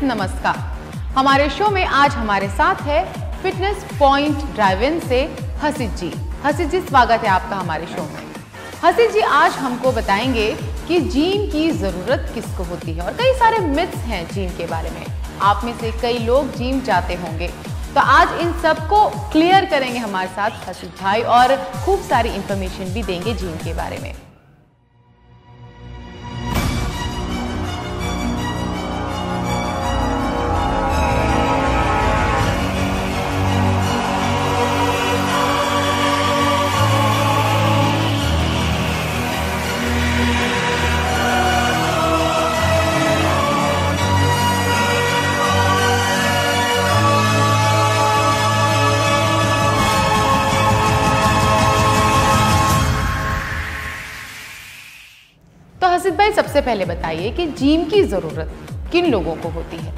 नमस्कार। हमारे शो में आज हमारे साथ है फिटनेस पॉइंट ड्राइव इन से हसित जी। हसित जी, स्वागत है आपका हमारे शो में। हसित जी, आज हमको बताएंगे कि जिम की ज़रूरत किसको होती है और कई सारे मिथ्स हैं जिम के बारे में। आप में से कई लोग जिम जाते होंगे, तो आज इन सबको क्लियर करेंगे हमारे साथ हसित भाई और खूब सारी इंफॉर्मेशन भी देंगे जिम के बारे में। हसित भाई, सबसे पहले बताइए कि जिम की ज़रूरत किन लोगों को होती है?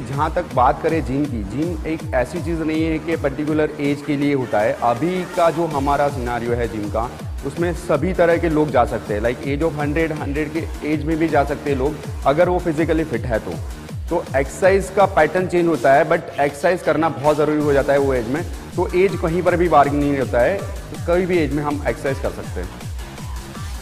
जहाँ तक बात करें जिम की, जिम एक ऐसी चीज़ नहीं है कि पर्टिकुलर एज के लिए होता है। अभी का जो हमारा सिनारियो है जिम का, उसमें सभी तरह के लोग जा सकते हैं। लाइक एज ऑफ 100 के एज में भी जा सकते हैं लोग, अगर वो फिजिकली फिट है तो एक्सरसाइज का पैटर्न चेंज होता है, बट एक्सरसाइज करना बहुत ज़रूरी हो जाता है वो एज में। तो एज कहीं पर भी बार्गेन नहीं होता है, तो कोई भी एज में हम एक्सरसाइज कर सकते हैं।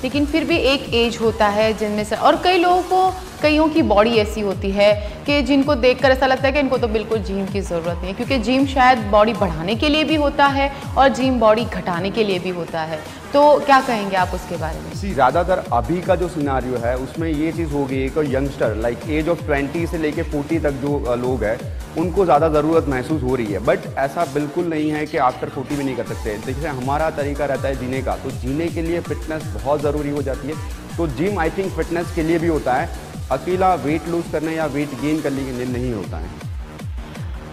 लेकिन फिर भी एक एज होता है जिनमें से, और कई लोगों को, कईयों की बॉडी ऐसी होती है कि जिनको देखकर ऐसा लगता है कि इनको तो बिल्कुल जिम की ज़रूरत नहीं है, क्योंकि जिम शायद बॉडी बढ़ाने के लिए भी होता है और जिम बॉडी घटाने के लिए भी होता है। तो क्या कहेंगे आप उसके बारे में? ज़्यादातर अभी का जो सिनारियो है उसमें ये चीज़ हो गई है कि यंगस्टर लाइक एज ऑफ 20 से लेके 40 तक जो लोग हैं उनको ज़्यादा ज़रूरत महसूस हो रही है। बट ऐसा बिल्कुल नहीं है कि आफ्टर 40 भी नहीं कर सकते। देखिए, हमारा तरीका रहता है जीने का, तो जीने के लिए फिटनेस बहुत ज़रूरी हो जाती है। तो जिम आई थिंक फिटनेस के लिए भी होता है, अकेला वेट लूज करने या वेट गेन करने के लिए नहीं होता है।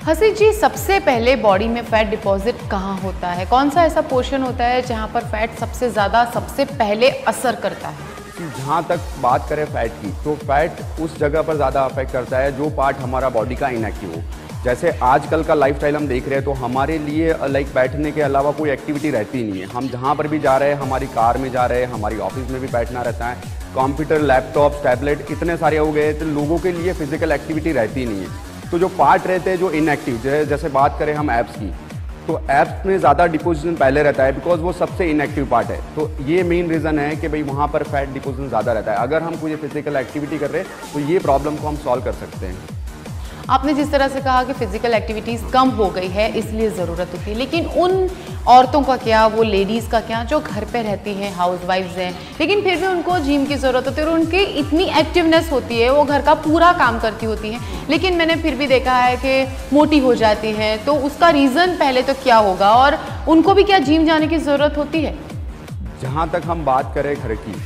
हसित जी, सबसे पहले बॉडी में फैट डिपॉजिट कहाँ होता है? कौन सा ऐसा पोर्शन होता है जहाँ पर फैट सबसे ज़्यादा सबसे पहले असर करता है? जहाँ तक बात करें फैट की, तो फैट उस जगह पर ज़्यादा अफेक्ट करता है जो पार्ट हमारा बॉडी का इनएक्टिव हो। जैसे आजकल का लाइफस्टाइल हम देख रहे हैं, तो हमारे लिए लाइक बैठने के अलावा कोई एक्टिविटी रहती नहीं है। हम जहाँ पर भी जा रहे हैं, हमारी कार में जा रहे हैं, हमारी ऑफिस में भी बैठना रहता है, कंप्यूटर, लैपटॉप, टैबलेट इतने सारे हो गए, तो लोगों के लिए फिजिकल एक्टिविटी रहती नहीं है। तो जो पार्ट रहते हैं जो इनएक्टिव, जैसे बात करें हम एब्स की, तो एब्स में ज़्यादा डिपोजिशन पहले रहता है, बिकॉज वो सबसे इनएक्टिव पार्ट है। तो ये मेन रीज़न है कि भाई वहाँ पर फैट डिपोजिशन ज़्यादा रहता है। अगर हम कोई फिजिकल एक्टिविटी कर रहे हैं तो ये प्रॉब्लम को हम सॉल्व कर सकते हैं। आपने जिस तरह से कहा कि फिजिकल एक्टिविटीज़ कम हो गई है इसलिए ज़रूरत होती है, लेकिन उन औरतों का क्या, वो लेडीज़ का क्या जो घर पे रहती हैं, हाउस वाइफ्स हैं, लेकिन फिर भी उनको जिम की ज़रूरत होती है और उनकी इतनी एक्टिवनेस होती है, वो घर का पूरा काम करती होती हैं, लेकिन मैंने फिर भी देखा है कि मोटी हो जाती हैं। तो उसका रीज़न पहले तो क्या होगा और उनको भी क्या जिम जाने की ज़रूरत होती है? जहाँ तक हम बात करें घर की,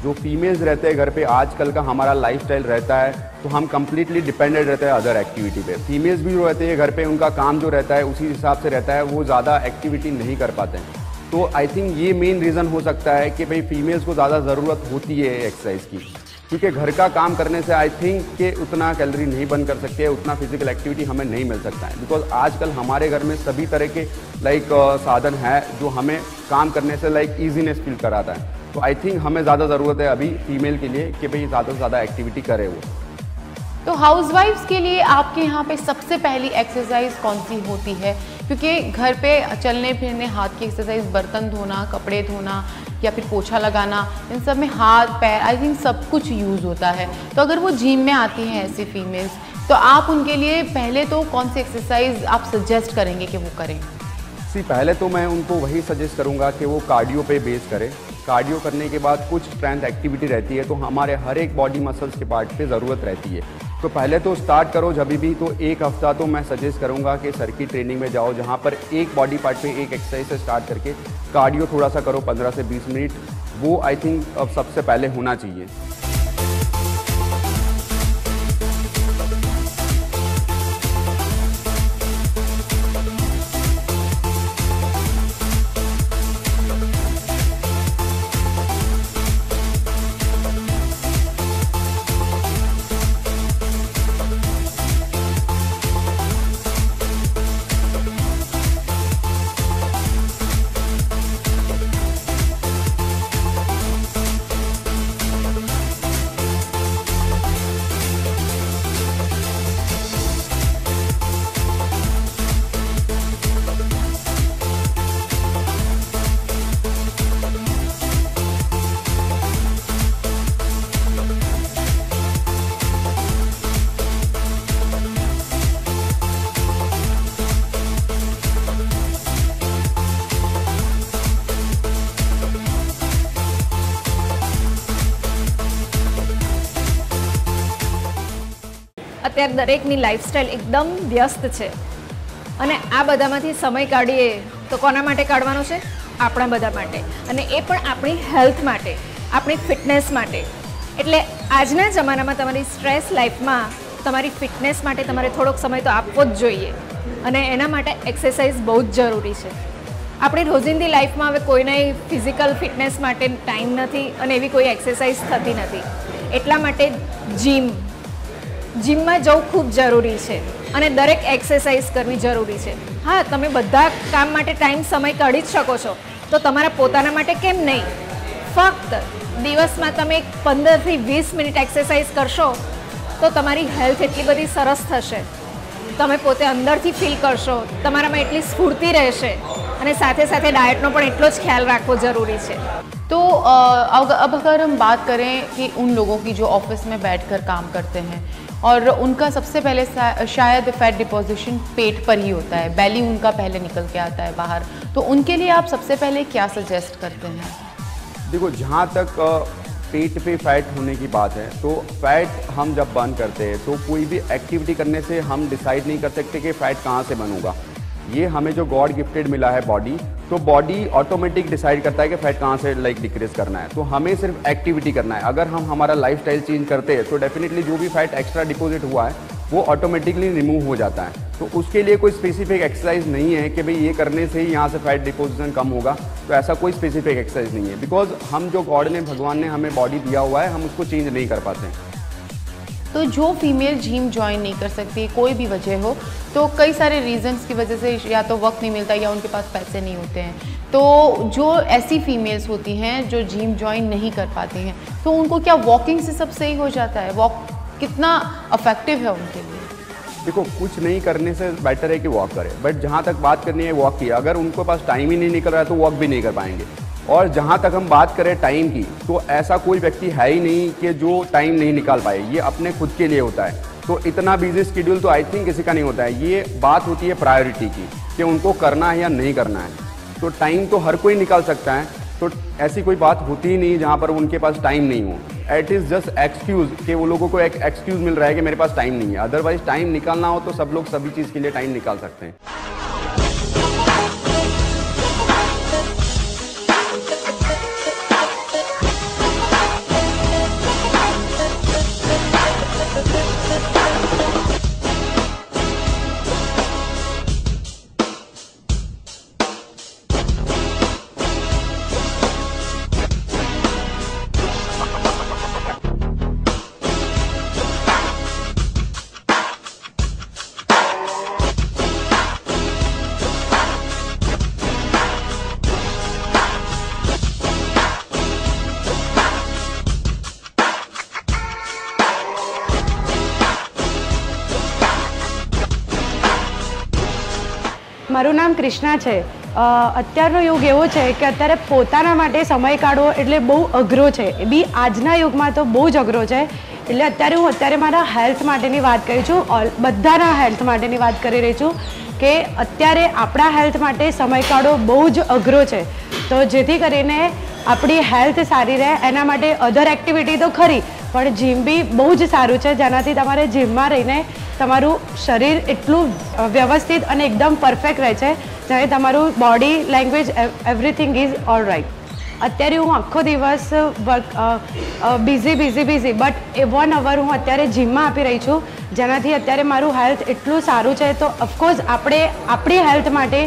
जो फीमेल्स रहते हैं घर पे, आजकल का हमारा लाइफस्टाइल रहता है तो हम कंप्लीटली डिपेंडेंट रहते हैं अदर एक्टिविटी पे। फीमेल्स भी जो रहते हैं घर पे, उनका काम जो रहता है उसी हिसाब से रहता है, वो ज़्यादा एक्टिविटी नहीं कर पाते हैं। तो आई थिंक ये मेन रीज़न हो सकता है कि भाई फीमेल्स को ज़्यादा ज़रूरत होती है एक्सरसाइज की, क्योंकि घर का काम करने से आई थिंक कि उतना कैलोरी नहीं बर्न कर सकते हैं, उतना फिजिकल एक्टिविटी हमें नहीं मिल सकता है। बिकॉज आजकल हमारे घर में सभी तरह के लाइक साधन है जो हमें काम करने से लाइक ईजीनेस फील कराता है। तो आई थिंक हमें ज़्यादा ज़रूरत है अभी फीमेल के लिए कि भाई ज़्यादा से ज़्यादा एक्टिविटी करे वो। तो हाउसवाइफ्स के लिए आपके यहाँ पे सबसे पहली एक्सरसाइज कौन सी होती है? क्योंकि घर पे चलने फिरने, हाथ की एक्सरसाइज, बर्तन धोना, कपड़े धोना या फिर पोछा लगाना, इन सब में हाथ पैर आई थिंक सब कुछ यूज़ होता है। तो अगर वो जिम में आती हैं ऐसी फीमेल्स, तो आप उनके लिए पहले तो कौन सी एक्सरसाइज आप सजेस्ट करेंगे कि वो करें? पहले तो मैं उनको वही सजेस्ट करूँगा कि वो कार्डियो पे बेस करें। कार्डियो करने के बाद कुछ स्ट्रेंथ एक्टिविटी रहती है, तो हमारे हर एक बॉडी मसल्स के पार्ट पे ज़रूरत रहती है। तो पहले तो स्टार्ट करो जब भी, तो एक हफ्ता तो मैं सजेस्ट करूँगा कि सर की ट्रेनिंग में जाओ, जहाँ पर एक बॉडी पार्ट पे एक एक्सरसाइज से स्टार्ट करके कार्डियो थोड़ा सा करो 15 से 20 मिनट। वो आई थिंक अब सबसे पहले होना चाहिए। અત્યારે દરેકની લાઈફસ્ટાઈલ એકદમ વ્યસ્ત છે અને આ બધામાંથી સમય કાઢીએ તો કોના માટે કાઢવાનો છે? આપણા બધા માટે, અને એ પણ આપણી હેલ્થ માટે, આપણી ફિટનેસ માટે. એટલે આજના જમાનામાં તમારી સ્ટ્રેસ લાઈફમાં તમારી ફિટનેસ માટે તમારે થોડોક સમય તો આપવો જ જોઈએ, અને એના માટે એક્સરસાઇઝ બહુ જ જરૂરી છે. આપણી રોજિંદી લાઈફમાં હવે કોઈને ફિઝિકલ ફિટનેસ માટે ટાઈમ નથી અને એવી કોઈ એક્સરસાઇઝ થતી નથી. એટલા માટે જીમમાં જવું ખૂબ જરૂરી છે અને દરેક એક્સરસાઇઝ કરવી જરૂરી છે. હા, તમે બધા કામ માટે ટાઈમ સમય કાઢી જ શકો છો, તો તમારા પોતાના માટે કેમ નહીં? ફક્ત દિવસમાં તમે 15 થી 20 મિનિટ એક્સરસાઇઝ કરશો તો તમારી હેલ્થ એટલી બધી સરસ થશે, તમે પોતે અંદરથી ફીલ કરશો, તમારામાં એટલી સ્ફૂર્તિ રહેશે, અને સાથે સાથે डाइट नो पण इतना ख्याल रखो जरूरी है. तो अब अगर हम बात करें कि उन लोगों की जो ऑफिस में बैठकर काम करते हैं और उनका सबसे पहले शायद फैट डिपोजिशन पेट पर ही होता है, बेली उनका पहले निकल के आता है बाहर, तो उनके लिए आप सबसे पहले क्या सजेस्ट करते हैं? देखो, जहाँ तक पेट पे फैट होने की बात है, तो फैट हम जब बर्न करते हैं तो कोई भी एक्टिविटी करने से हम डिसाइड नहीं कर सकते कि फैट कहाँ से बनूंगा. ये हमें जो गॉड गिफ्टेड मिला है बॉडी, तो बॉडी ऑटोमेटिक डिसाइड करता है कि फैट कहाँ से डिक्रीज करना है. तो हमें सिर्फ एक्टिविटी करना है. अगर हम हमारा लाइफस्टाइल चेंज करते हैं तो डेफिनेटली जो भी फैट एक्स्ट्रा डिपॉजिट हुआ है वो ऑटोमेटिकली रिमूव हो जाता है. तो उसके लिए कोई स्पेसिफिक एक्सरसाइज नहीं है कि भाई ये करने से ही यहाँ से फैट डिपोजिशन कम होगा. तो ऐसा कोई स्पेसिफिक एक्सरसाइज नहीं है, बिकॉज हम जो गॉड ने, भगवान ने हमें बॉडी दिया हुआ है, हम उसको चेंज नहीं कर पाते हैं. तो जो फीमेल जिम ज्वाइन नहीं कर सकती, कोई भी वजह हो, तो कई सारे रीजंस की वजह से या तो वक्त नहीं मिलता या उनके पास पैसे नहीं होते हैं, तो जो ऐसी फीमेल्स होती हैं जो जिम ज्वाइन नहीं कर पाती हैं, तो उनको क्या वॉकिंग से सब सही हो जाता है? वॉक कितना अफेक्टिव है उनके लिए? देखो, कुछ नहीं करने से बेटर है कि वॉक करें, बट जहाँ तक बात करनी है वॉक की, अगर उनके पास टाइम ही नहीं निकल रहा है तो वॉक भी नहीं कर पाएंगे. और जहाँ तक हम बात करें टाइम की, तो ऐसा कोई व्यक्ति है ही नहीं कि जो टाइम नहीं निकाल पाए. ये अपने खुद के लिए होता है. तो इतना बिजी शेड्यूल तो आई थिंक किसी का नहीं होता है. ये बात होती है प्रायोरिटी की कि उनको करना है या नहीं करना है. तो टाइम तो हर कोई निकाल सकता है, तो ऐसी कोई बात होती ही नहीं जहाँ पर उनके पास टाइम नहीं हो. इट इज़ जस्ट एक्सक्यूज़ कि वो लोगों को एक एक्सक्यूज़ मिल रहा है कि मेरे पास टाइम नहीं है. अदरवाइज टाइम निकालना हो तो सब लोग सभी चीज़ के लिए टाइम निकाल सकते हैं. મારું નામ કૃષ્ણા છે. અત્યારનો યુગ એવો છે કે અત્યારે પોતાના માટે સમય કાઢવો એટલે બહુ અઘરો છે, એ બી આજના યુગમાં તો બહુ જ અઘરો છે. એટલે અત્યારે મારા હેલ્થ માટેની વાત કરી છું, બધાના હેલ્થ માટેની વાત કરી રહી છું કે અત્યારે આપણા હેલ્થ માટે સમય કાઢવો બહુ જ અઘરો છે. તો જેથી કરીને આપણી હેલ્થ સારી રહે એના માટે અધર એક્ટિવિટી તો ખરી, પણ જીમ બી બહુ જ સારું છે, જેનાથી તમારે જીમમાં રહીને તમારું શરીર એટલું વ્યવસ્થિત અને એકદમ પરફેક્ટ રહે છે, જ્યારે તમારું body language everything is all right. અત્યારે હું આખો દિવસ બિઝી બટ 1 અવર હું અત્યારે જીમમાં આપી રહી છું, જેનાથી અત્યારે મારું હેલ્થ એટલું સારું છે. તો ઓફકોર્સ આપણે આપણી હેલ્થ માટે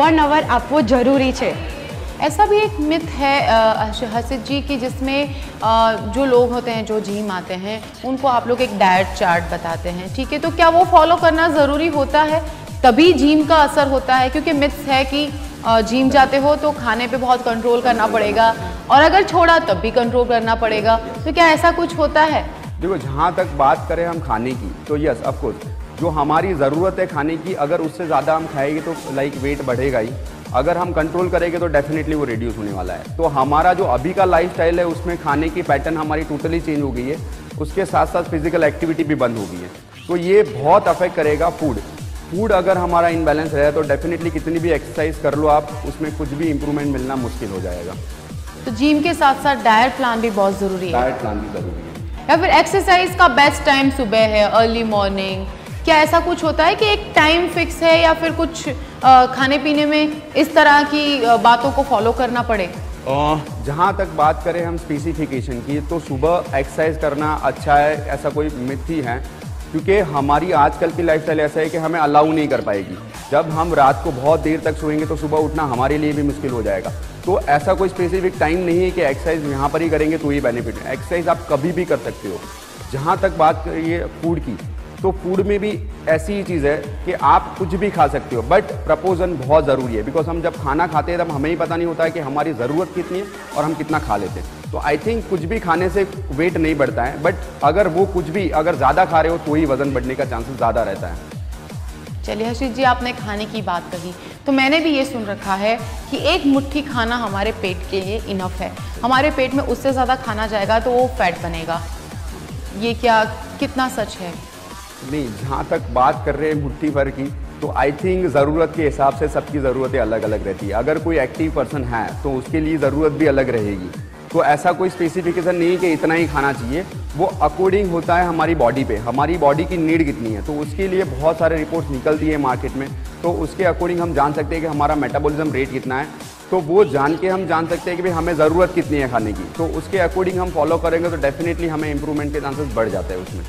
1 અવર આપવો જરૂરી છે. ऐसा भी एक मिथ है हसित जी कि जिसमें जो लोग होते हैं जो जिम आते हैं उनको आप लोग एक डाइट चार्ट बताते हैं, ठीक है, तो क्या वो फॉलो करना ज़रूरी होता है तभी जिम का असर होता है? क्योंकि मिथ्स है कि जिम जाते हो तो खाने पे बहुत कंट्रोल करना पड़ेगा और अगर छोड़ा तब भी कंट्रोल करना पड़ेगा, तो क्या ऐसा कुछ होता है? देखो, जहाँ तक बात करें हम खाने की, तो यस ऑफकोर्स जो हमारी ज़रूरत है खाने की, अगर उससे ज़्यादा हम खाएंगे तो वेट बढ़ेगा ही. अगर हम कंट्रोल करेंगे तो डेफिनेटली वो रिड्यूस होने वाला है. तो हमारा जो अभी का लाइफस्टाइल है उसमें खाने की पैटर्न हमारी टोटली चेंज हो गई है, उसके साथ साथ फिजिकल एक्टिविटी भी बंद हो गई है. तो ये बहुत अफेक्ट करेगा फूड अगर हमारा इनबैलेंस रहे तो डेफिनेटली कितनी भी एक्सरसाइज कर लो आप, उसमें कुछ भी इंप्रूवमेंट मिलना मुश्किल हो जाएगा. तो जिम के साथ साथ डाइट प्लान भी बहुत ज़रूरी है. डाइट प्लान भी ज़रूरी है. या फिर एक्सरसाइज का बेस्ट टाइम सुबह है, अर्ली मॉर्निंग, क्या ऐसा कुछ होता है कि एक टाइम फिक्स है या फिर कुछ खाने पीने में इस तरह की बातों को फॉलो करना पड़े? जहाँ तक बात करें हम स्पेसिफिकेशन की, तो सुबह एक्सरसाइज करना अच्छा है, ऐसा कोई मिथ ही है, क्योंकि हमारी आजकल की लाइफस्टाइल ऐसा है कि हमें अलाउ नहीं कर पाएगी। जब हम रात को बहुत देर तक सोएंगे तो सुबह उठना हमारे लिए भी मुश्किल हो जाएगा। तो ऐसा कोई स्पेसिफिक टाइम नहीं है कि एक्सरसाइज यहाँ पर ही करेंगे तो ही बेनिफिट है। एक्सरसाइज आप कभी भी कर सकते हो। जहाँ तक बात करिए फूड की, तो फूड में भी ऐसी ही चीज़ है कि आप कुछ भी खा सकते हो, बट प्रपोजन बहुत ज़रूरी है। बिकॉज हम जब खाना खाते हैं तब हमें ही पता नहीं होता है कि हमारी ज़रूरत कितनी है और हम कितना खा लेते हैं। तो आई थिंक कुछ भी खाने से वेट नहीं बढ़ता है, बट अगर वो कुछ भी अगर ज़्यादा खा रहे हो तो ही वज़न बढ़ने का चांसेस ज़्यादा रहता है। चलिए हर्षित जी, आपने खाने की बात कही तो मैंने भी ये सुन रखा है कि एक मुट्ठी खाना हमारे पेट के लिए इनफ है। हमारे पेट में उससे ज़्यादा खाना जाएगा तो वो फैट बनेगा। ये क्या कितना सच है? नहीं, जहाँ तक बात कर रहे हैं मुट्ठी भर की, तो आई थिंक ज़रूरत के हिसाब से सबकी ज़रूरतें अलग अलग रहती है। अगर कोई एक्टिव पर्सन है तो उसके लिए ज़रूरत भी अलग रहेगी। तो ऐसा कोई स्पेसिफिकेशन नहीं है कि इतना ही खाना चाहिए, वो अकॉर्डिंग होता है हमारी बॉडी पे, हमारी बॉडी की नीड कितनी है। तो उसके लिए बहुत सारे रिपोर्ट्स निकलती है मार्केट में, तो उसके अकॉर्डिंग हम जान सकते हैं कि हमारा मेटाबॉलिज्म रेट कितना है। तो वो जान के हम जान सकते हैं कि भाई हमें ज़रूरत कितनी है खाने की। तो उसके अकॉर्डिंग हम फॉलो करेंगे तो डेफिनेटली हमें इंप्रूवमेंट के चांसेस बढ़ जाते हैं उसमें।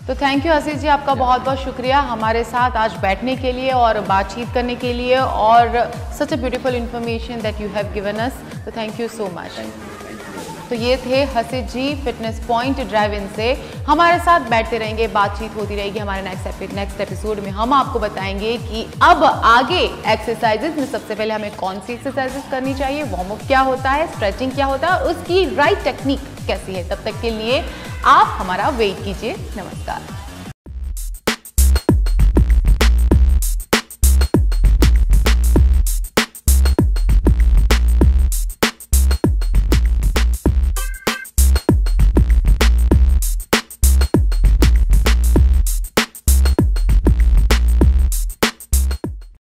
तो थैंक यू हर्षित जी, आपका बहुत बहुत शुक्रिया हमारे साथ आज बैठने के लिए और बातचीत करने के लिए, और such a beautiful information that you have given us. तो थैंक यू सो मच। तो ये थे Harshit ji fitness point drive in से। हमारे साथ बैठते रहेंगे, बातचीत होती रहेगी। हमारे नेक्स्ट एपिसोड में हम आपको बताएंगे कि अब आगे एक्सरसाइजेज में सबसे पहले हमें कौन सी एक्सरसाइजेज करनी चाहिए, वार्म अप क्या होता है, स्ट्रेचिंग क्या होता है, उसकी राइट टेक्निक कैसी है। तब तक के लिए आप हमारा वेट कीजिए। नमस्कार।